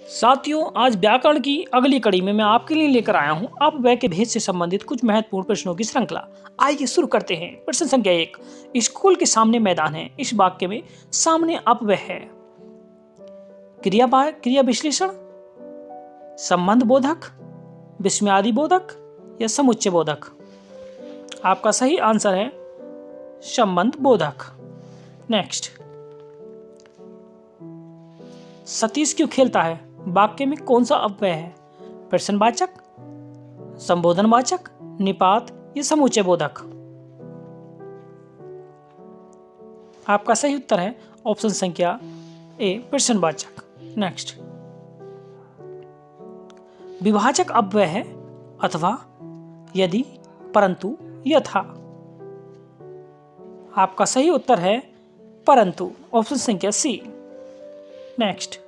साथियों, आज व्याकरण की अगली कड़ी में मैं आपके लिए लेकर आया हूं अपव्यय के भेद से संबंधित कुछ महत्वपूर्ण प्रश्नों की श्रृंखला। आइए शुरू करते हैं। प्रश्न संख्या 1। स्कूल के सामने मैदान है। इस वाक्य में सामने अपव्यय है। क्रिया विश्लेषण, संबंध बोधक, विस्मयादि बोधक या समुच्चय बोधक। आपका सही आंसर है संबंध बोधक। नेक्स्ट, सतीश क्यों खेलता है वाक्य में कौन सा अपव्यय है? प्रश्नवाचक, संबोधनवाचक, निपात या समुच्चय बोधक। आपका सही उत्तर है ऑप्शन संख्या ए, प्रश्नवाचक। नेक्स्ट, विभाजक अपव्यय है अथवा, यदि, परंतु, यथा। आपका सही उत्तर है परंतु, ऑप्शन संख्या सी। नेक्स्ट,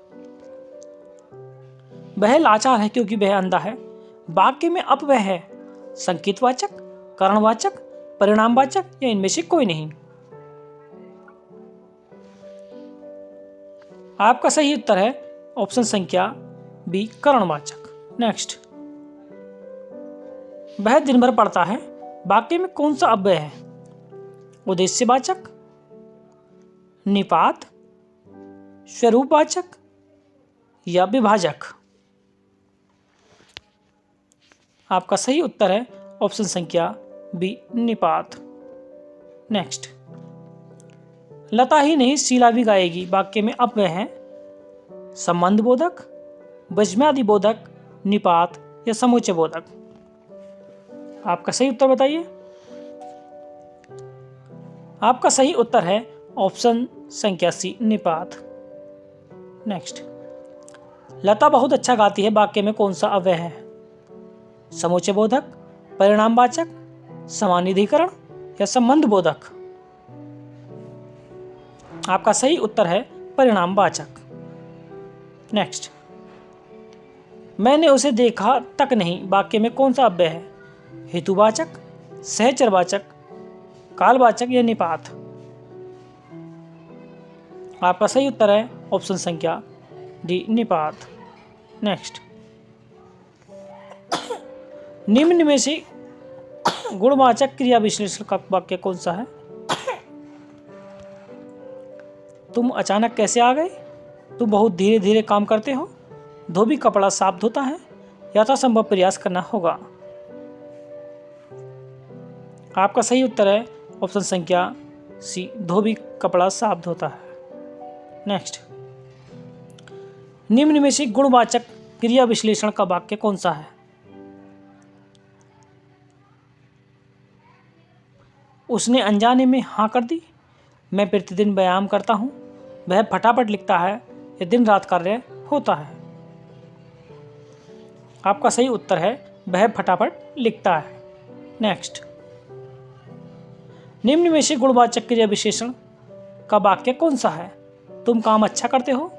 वह लाचार है क्योंकि वह अंधा है। वाक्य में अपव्यय है संकेतवाचक, कारणवाचक, परिणामवाचक या इनमें से कोई नहीं। आपका सही उत्तर है ऑप्शन संख्या बी, कारणवाचक। नेक्स्ट, वह दिन भर पढ़ता है। वाक्य में कौन सा अपव्यय है? उद्देश्यवाचक, निपात, स्वरूपवाचक या विभाजक। आपका सही उत्तर है ऑप्शन संख्या बी, निपात। नेक्स्ट, लता ही नहीं शीला भी गाएगी। वाक्य में अपव्यय है संबंध बोधक, विस्मयादि बोधक, निपात या समुच्चय बोधक। आपका सही उत्तर बताइए। आपका सही उत्तर है ऑप्शन संख्या सी, निपात। नेक्स्ट, लता बहुत अच्छा गाती है। वाक्य में कौन सा अव्यय है? समुच्चय बोधक, परिणामवाचक, समानाधिकरण या संबंध बोधक। आपका सही उत्तर है परिणामवाचक। नेक्स्ट, मैंने उसे देखा तक नहीं। वाक्य में कौन सा अव्यय है? हेतुवाचक, सहचरवाचक, कालवाचक या निपात। आपका सही उत्तर है ऑप्शन संख्या डी, निपात। नेक्स्ट, निम्न में से गुणवाचक क्रिया विश्लेषण का वाक्य कौन सा है? तुम अचानक कैसे आ गए? तुम बहुत धीरे धीरे काम करते हो। धोबी कपड़ा साफ धोता है। यथासंभव प्रयास करना होगा। आपका सही उत्तर है ऑप्शन संख्या सी, धोबी कपड़ा साफ धोता है। नेक्स्ट, निम्न में से गुणवाचक क्रिया विश्लेषण का वाक्य कौन सा है? उसने अनजाने में हाँ कर दी। मैं प्रतिदिन व्यायाम करता हूँ। वह फटाफट लिखता है। यह दिन रात कार्य होता है। आपका सही उत्तर है वह फटाफट लिखता है। नेक्स्ट, निम्न में से गुणवाचक क्रिया विशेषण का वाक्य कौन सा है? तुम काम अच्छा करते हो।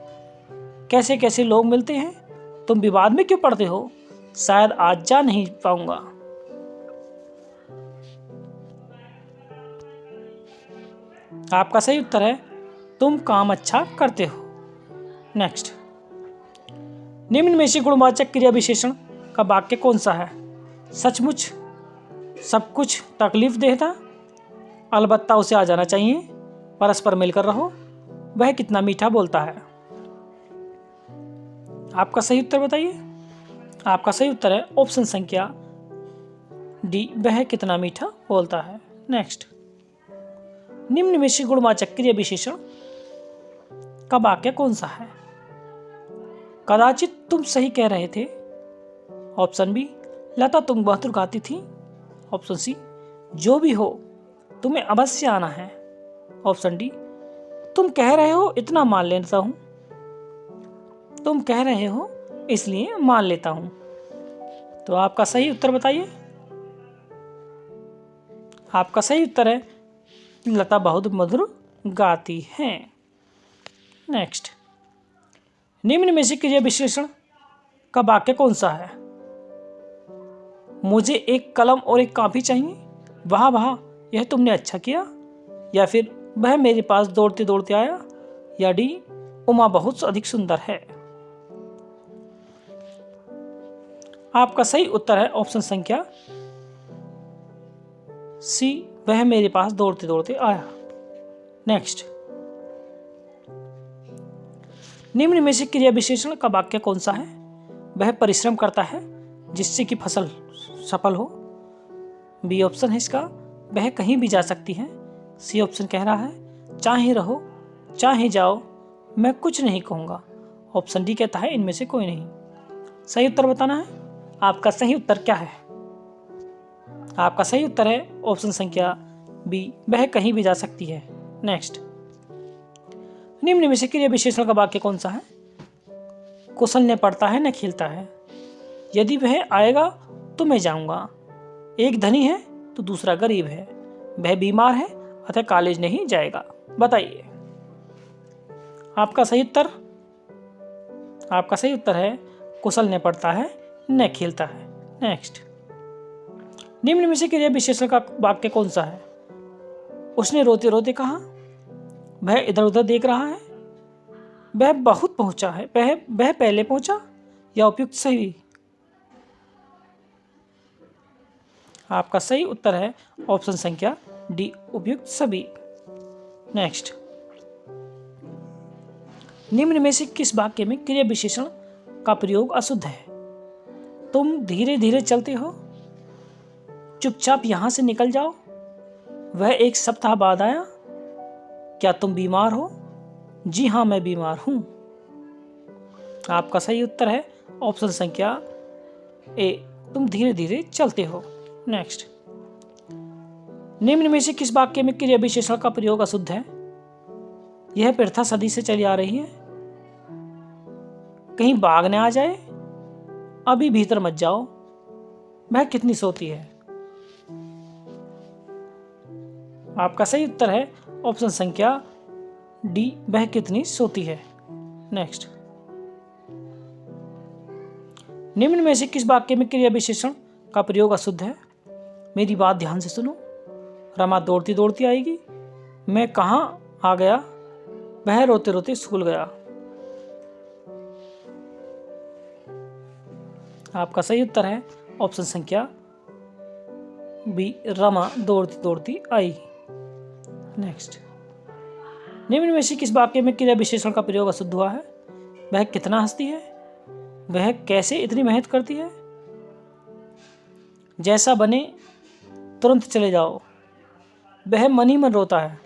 कैसे कैसे लोग मिलते हैं। तुम विवाद में क्यों पड़ते हो। शायद आज जा नहीं पाऊंगा। आपका सही उत्तर है तुम काम अच्छा करते हो। नेक्स्ट, निम्न में से गुणवाचक क्रिया विशेषण का वाक्य कौन सा है? सचमुच सब कुछ तकलीफ देता। अलबत्ता उसे आ जाना चाहिए। परस्पर मिलकर रहो। वह कितना मीठा बोलता है। आपका सही उत्तर बताइए। आपका सही उत्तर है ऑप्शन संख्या डी, वह कितना मीठा बोलता है। नेक्स्ट, निम्न में से गुणवाचक क्रिया विशेषण का वाक्य कौन सा है? कदाचित तुम सही कह रहे थे। ऑप्शन बी, लता तुम बहादुर गाती थी। ऑप्शन सी, जो भी हो तुम्हें अवश्य आना है। ऑप्शन डी, तुम कह रहे हो इतना मान लेता हूं। तुम कह रहे हो इसलिए मान लेता हूं। तो आपका सही उत्तर बताइए। आपका सही उत्तर है लता बहुत मधुर गाती है। नेक्स्ट, निम्न में से क्रिया विश्लेषण का वाक्य कौन सा है? मुझे एक कलम और एक कॉपी चाहिए। वाह वाह, यह तुमने अच्छा किया। या फिर वह मेरे पास दौड़ते दौड़ते आया। या डी, उमा बहुत अधिक सुंदर है। आपका सही उत्तर है ऑप्शन संख्या सी, वह मेरे पास दौड़ते दौड़ते आया। नेक्स्ट, निम्न में से क्रिया विशेषण का वाक्य कौन सा है? वह परिश्रम करता है जिससे कि फसल सफल हो। बी ऑप्शन है इसका, वह कहीं भी जा सकती है। सी ऑप्शन कह रहा है चाहे रहो चाहे जाओ मैं कुछ नहीं कहूँगा। ऑप्शन डी कहता है इनमें से कोई नहीं। सही उत्तर बताना है। आपका सही उत्तर क्या है? आपका सही उत्तर है ऑप्शन संख्या बी, वह कहीं भी जा सकती है। नेक्स्ट, निम्न में से क्रिया विशेषण का वाक्य कौन सा है? कुशल ने पढ़ता है न खेलता है। यदि वह आएगा तो मैं जाऊंगा। एक धनी है तो दूसरा गरीब है। वह बीमार है अतः कॉलेज नहीं जाएगा। बताइए। आपका सही उत्तर है कुशल ने पढ़ता है न खेलता है। नेक्स्ट, निम्न में से क्रिया विशेषण का वाक्य कौन सा है? उसने रोते रोते कहा। वह इधर उधर देख रहा है। वह बहुत पहुंचा है। वह पहले पहुंचा या उपयुक्त सही? आपका सही उत्तर है ऑप्शन संख्या डी, उपयुक्त सभी। नेक्स्ट, निम्न में से किस वाक्य में क्रिया विशेषण का प्रयोग अशुद्ध है? तुम धीरे धीरे चलते हो। चुपचाप यहां से निकल जाओ। वह एक सप्ताह बाद आया। क्या तुम बीमार हो? जी हाँ मैं बीमार हूं। आपका सही उत्तर है ऑप्शन संख्या ए, तुम धीरे धीरे चलते हो। नेक्स्ट, निम्न में से किस वाक्य में क्रिया विशेषण का प्रयोग अशुद्ध है? यह प्रथा सदी से चली आ रही है। कहीं बाघ न आ जाए। अभी भीतर मत जाओ। वह कितनी सोती है? आपका सही उत्तर है ऑप्शन संख्या डी, वह कितनी सोती है। नेक्स्ट, निम्न में से किस वाक्य में क्रिया विशेषण का प्रयोग अशुद्ध है? मेरी बात ध्यान से सुनो। रमा दौड़ती दौड़ती आएगी। मैं कहाँ आ गया। वह रोते रोते स्कूल गया। आपका सही उत्तर है ऑप्शन संख्या बी, रमा दौड़ती दौड़ती आई। नेक्स्ट, निम्न में से किस वाक्य में क्रिया विशेषण का प्रयोग अशुद्ध हुआ है? वह कितना हंसती है। वह कैसे इतनी मेहनत करती है। जैसा बने तुरंत चले जाओ। वह मन ही मन रोता है।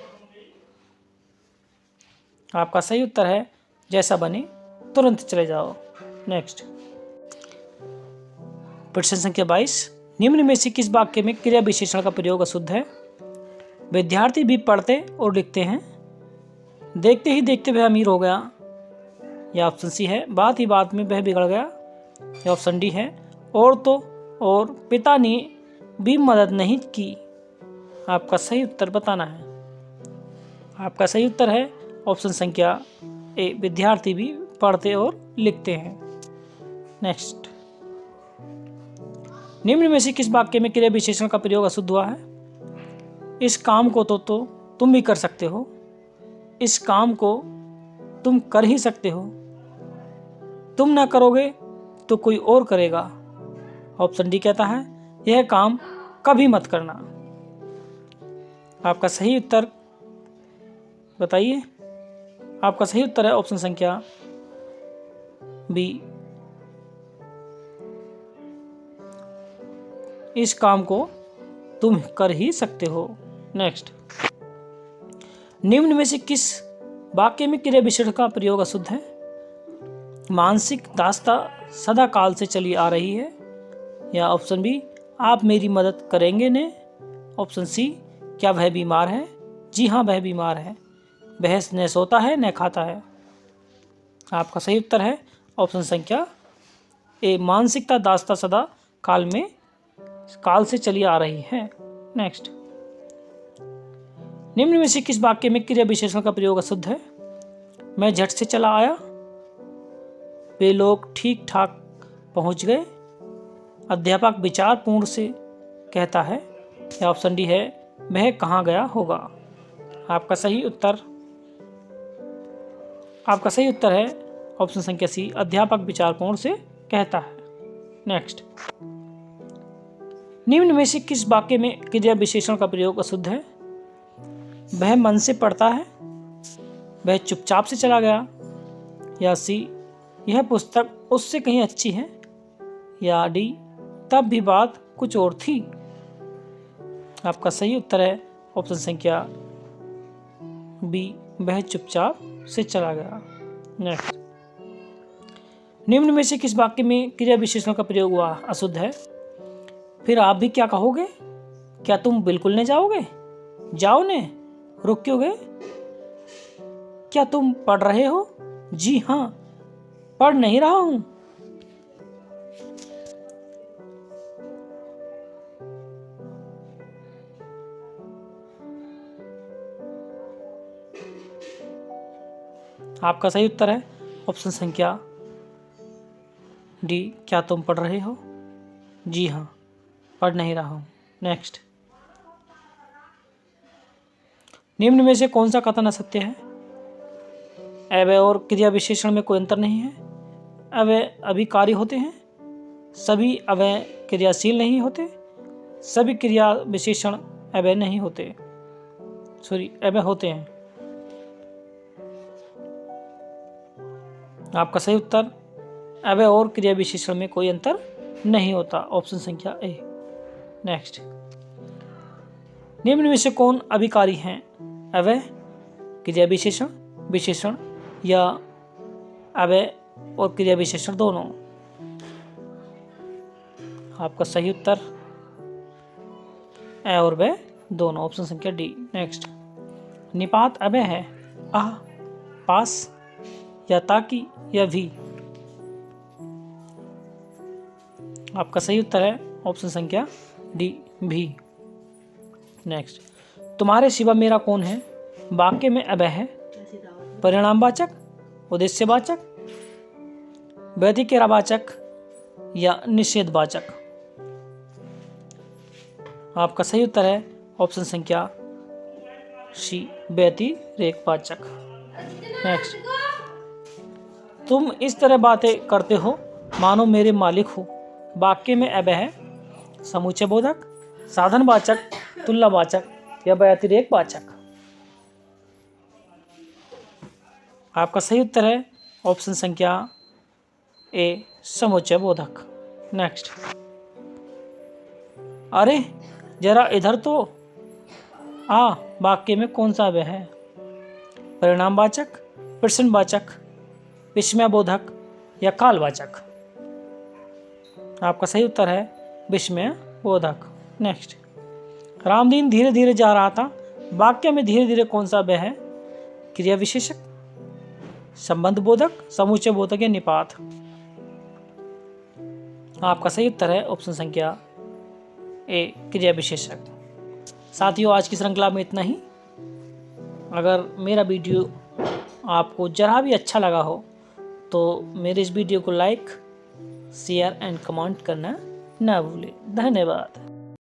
आपका सही उत्तर है जैसा बने तुरंत चले जाओ। नेक्स्ट, प्रश्न संख्या 22, निम्न में से किस वाक्य में क्रिया विशेषण का प्रयोग अशुद्ध है? विद्यार्थी भी पढ़ते और लिखते हैं। देखते ही देखते वह अमीर हो गया। यह ऑप्शन सी है, बात ही बात में वह बिगड़ गया। यह ऑप्शन डी है, और पिता ने भी मदद नहीं की। आपका सही उत्तर बताना है। आपका सही उत्तर है ऑप्शन संख्या ए, विद्यार्थी भी पढ़ते और लिखते हैं। नेक्स्ट, निम्न में से किस वाक्य में क्रिया विशेषण का प्रयोग अशुद्ध हुआ है? इस काम को तो तुम भी कर सकते हो। इस काम को तुम कर ही सकते हो। तुम ना करोगे तो कोई और करेगा। ऑप्शन डी कहता है यह काम कभी मत करना। आपका सही उत्तर बताइए। आपका सही उत्तर है ऑप्शन संख्या बी, इस काम को तुम कर ही सकते हो। नेक्स्ट, निम्न में से किस वाक्य में क्रिया विशेषण का प्रयोग अशुद्ध है? मानसिक दास्ता सदा काल से चली आ रही है। या ऑप्शन बी, आप मेरी मदद करेंगे ने। ऑप्शन सी, क्या वह बीमार है? जी हाँ वह बीमार है। वह न सोता है न खाता है। आपका सही उत्तर है ऑप्शन संख्या ए, मानसिकता दास्ता सदा काल से चली आ रही है। नेक्स्ट, निम्न में से किस वाक्य में क्रिया विशेषण का प्रयोग अशुद्ध है? मैं झट से चला आया। वे लोग ठीक ठाक पहुंच गए। अध्यापक विचारपूर्ण से कहता है। या ऑप्शन डी है, वह कहाँ गया होगा। आपका सही उत्तर है ऑप्शन संख्या सी, अध्यापक विचारपूर्ण से कहता है। नेक्स्ट, निम्न में से किस वाक्य में क्रिया विशेषण का प्रयोग अशुद्ध है? वह मन से पढ़ता है, वह चुपचाप से चला गया, या सी यह पुस्तक उससे कहीं अच्छी है, या डी तब भी बात कुछ और थी। आपका सही उत्तर है ऑप्शन संख्या बी, वह चुपचाप से चला गया। नेक्स्ट, निम्न में से किस वाक्य में क्रिया विशेषण का प्रयोग हुआ अशुद्ध है? फिर आप भी क्या कहोगे? क्या तुम बिल्कुल नहीं जाओगे? जाओ ने, रुक क्यों गए? क्या तुम पढ़ रहे हो? जी हाँ, पढ़ नहीं रहा हूं। आपका सही उत्तर है ऑप्शन संख्या डी, क्या तुम पढ़ रहे हो? जी हाँ, पढ़ नहीं रहा हूं। नेक्स्ट, निम्न में से कौन सा कथन असत्य है? अव्यय और क्रिया विशेषण में कोई अंतर नहीं है, अव्यय अभिकारी होते हैं, सभी अव्यय क्रियाशील नहीं होते, सभी क्रिया विशेषण अव्यय नहीं होते, अव्यय होते हैं। आपका सही उत्तर, अव्यय और क्रिया विशेषण में कोई अंतर नहीं होता, ऑप्शन संख्या ए। नेक्स्ट, निम्न में से कौन अभिकारी हैं? अव्यय, क्रिया विशेषण, विशेषण या अव्यय और क्रिया विशेषण दोनों। आपका सही उत्तर ए और वे दोनों, ऑप्शन संख्या डी। नेक्स्ट, निपात अव्यय है, आह, पास या ताकि या भी। आपका सही उत्तर है ऑप्शन संख्या डी, भी। नेक्स्ट, तुम्हारे सिवा मेरा कौन है वाक्य में अव्यय है, परिणामवाचक, उद्देश्यवाचक, व्यतिरेकवाचक या निषेधवाचक। आपका सही उत्तर है ऑप्शन संख्या सी, व्यतिरेकवाचक। नेक्स्ट, तुम इस तरह बातें करते हो मानो मेरे मालिक हो वाक्य में अव्यय है, समुच्चय बोधक, साधनवाचक, तुल्यवाचक या व्यतिरेकवाचक। आपका सही उत्तर है ऑप्शन संख्या ए, समुच्चय बोधक। नेक्स्ट, अरे जरा इधर तो आ वाक्य में कौन सा अव्यय है? परिणामवाचक, प्रश्नवाचक, विस्मयबोधक या कालवाचक। आपका सही उत्तर है विस्मयबोधक। नेक्स्ट, रामदीन धीरे धीरे जा रहा था वाक्य में धीरे धीरे कौन सा अव्यय है? क्रिया विशेषक, संबंध बोधक, समुच्चय बोधक या निपात। आपका सही उत्तर है ऑप्शन संख्या ए, क्रिया विशेषक। साथियों, आज की श्रृंखला में इतना ही। अगर मेरा वीडियो आपको जरा भी अच्छा लगा हो तो मेरे इस वीडियो को लाइक, शेयर एंड कमेंट करना ना भूलें। धन्यवाद।